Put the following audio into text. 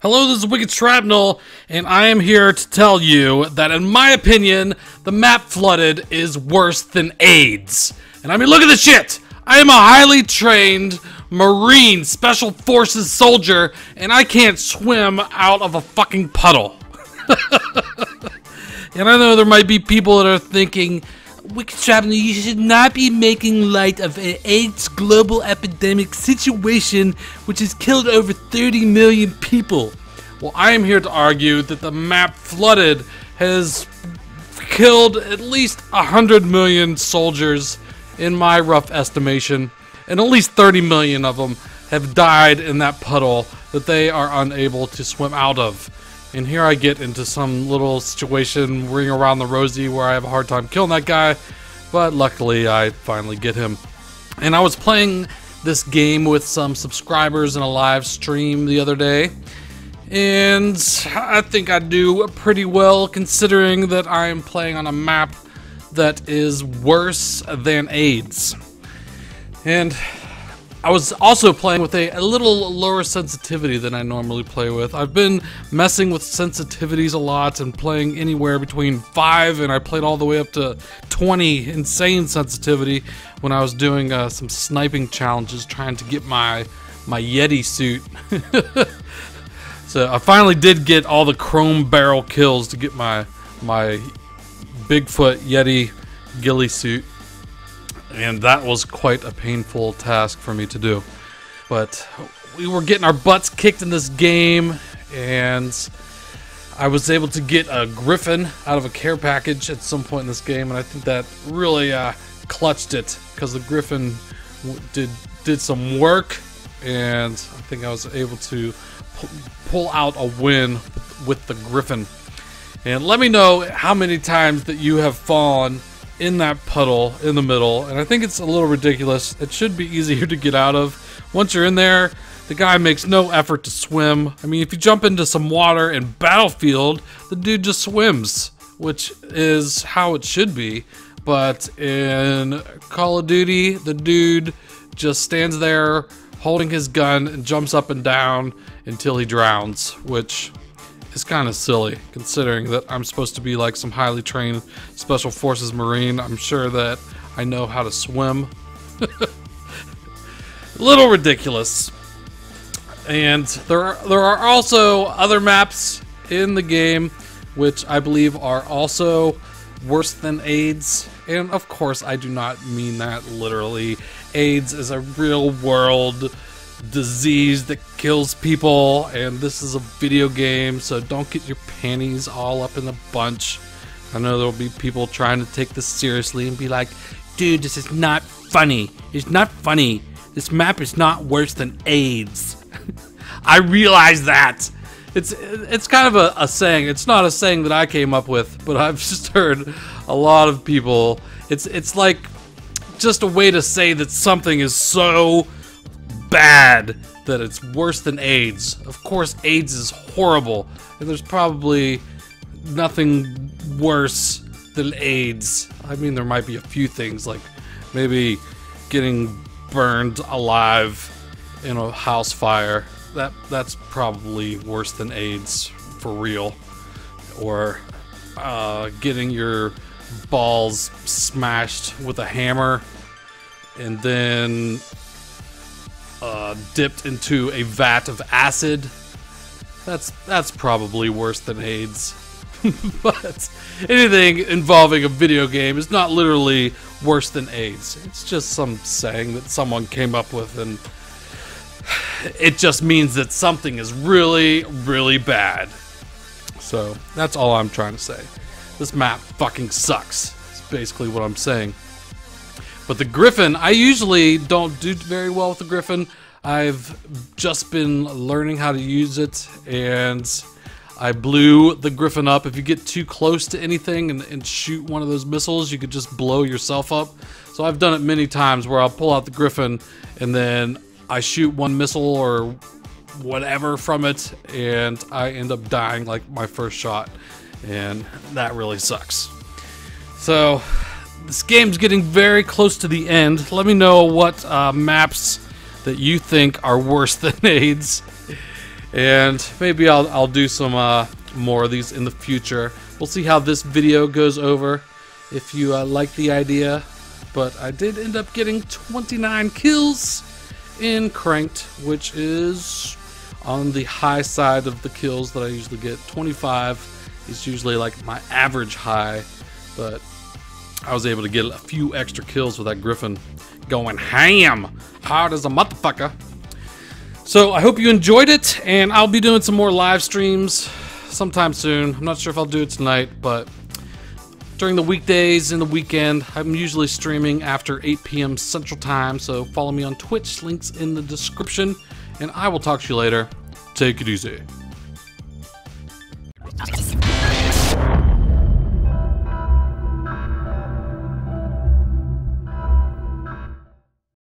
Hello, this is Wicked Shrapnel, and I am here to tell you that, in my opinion, the map Flooded is worse than AIDS. And I mean, look at this shit! I am a highly trained Marine Special Forces soldier, and I can't swim out of a fucking puddle. And I know there might be people that are thinking, Wicked Shrapnel, you should not be making light of an AIDS global epidemic situation which has killed over 30 million people. Well, I am here to argue that the map Flooded has killed at least 100 million soldiers in my rough estimation, and at least 30 million of them have died in that puddle that they are unable to swim out of. And here I get into some little situation, ring around the rosy, where I have a hard time killing that guy, but luckily I finally get him. And I was playing this game with some subscribers in a live stream the other day, and I think I do pretty well considering that I am playing on a map that is worse than AIDS. And I was also playing with a little lower sensitivity than I normally play with. I've been messing with sensitivities a lot and playing anywhere between 5 and I played all the way up to 20 insane sensitivity when I was doing some sniping challenges trying to get my Yeti suit. So I finally did get all the chrome barrel kills to get my Bigfoot Yeti ghillie suit. And that was quite a painful task for me to do. But we were getting our butts kicked in this game, and I was able to get a Griffin out of a care package at some point in this game, and I think that really clutched it, because the Griffin did some work, and I think I was able to pull out a win with the Griffin. And let me know how many times that you have fallen in that puddle in the middle, and I think it's a little ridiculous. It should be easier to get out of. Once you're in there, the guy makes no effort to swim. I mean, if you jump into some water in Battlefield, the dude just swims, which is how it should be. But in Call of Duty, the dude just stands there holding his gun and jumps up and down until he drowns, which is kind of silly, considering that I'm supposed to be like some highly trained Special Forces Marine. I'm sure that I know how to swim. A little ridiculous. And there are also other maps in the game which I believe are also worse than AIDS. And of course, I do not mean that literally. AIDS is a real world disease that kills people, and this is a video game, so don't get your panties all up in a bunch. I know there'll be people trying to take this seriously and be like, dude, this is not funny. It's not funny. This map is not worse than AIDS. I realize that. It's kind of a saying. It's not a saying that I came up with, but I've just heard a lot of people. It's like just a way to say that something is so bad that it's worse than AIDS. Of course, AIDS is horrible, and there's probably nothing worse than AIDS. I mean, there might be a few things, like maybe getting burned alive in a house fire. That's probably worse than AIDS for real. Or getting your balls smashed with a hammer and then dipped into a vat of acid. That's probably worse than AIDS. But anything involving a video game is not literally worse than AIDS. It's just some saying that someone came up with, and it just means that something is really, really bad. So that's all I'm trying to say. This map fucking sucks. That's basically what I'm saying. But the Griffin, I usually don't do very well with the Griffin. I've just been learning how to use it, and I blew the Griffin up. If you get too close to anything and shoot one of those missiles, you could just blow yourself up. So I've done it many times where I'll pull out the Griffin and then I shoot one missile or whatever from it, and I end up dying like my first shot, and that really sucks. So this game's getting very close to the end. Let me know what maps that you think are worse than AIDS. And maybe I'll do some more of these in the future. We'll see how this video goes over, if you like the idea. But I did end up getting 29 kills in Cranked, which is on the high side of the kills that I usually get. 25 is usually like my average high, but I was able to get a few extra kills with that Griffin going ham, hard as a motherfucker. So I hope you enjoyed it, and I'll be doing some more live streams sometime soon. I'm not sure if I'll do it tonight, but during the weekdays and the weekend, I'm usually streaming after 8 p.m. Central Time, so follow me on Twitch, links in the description, and I will talk to you later. Take it easy.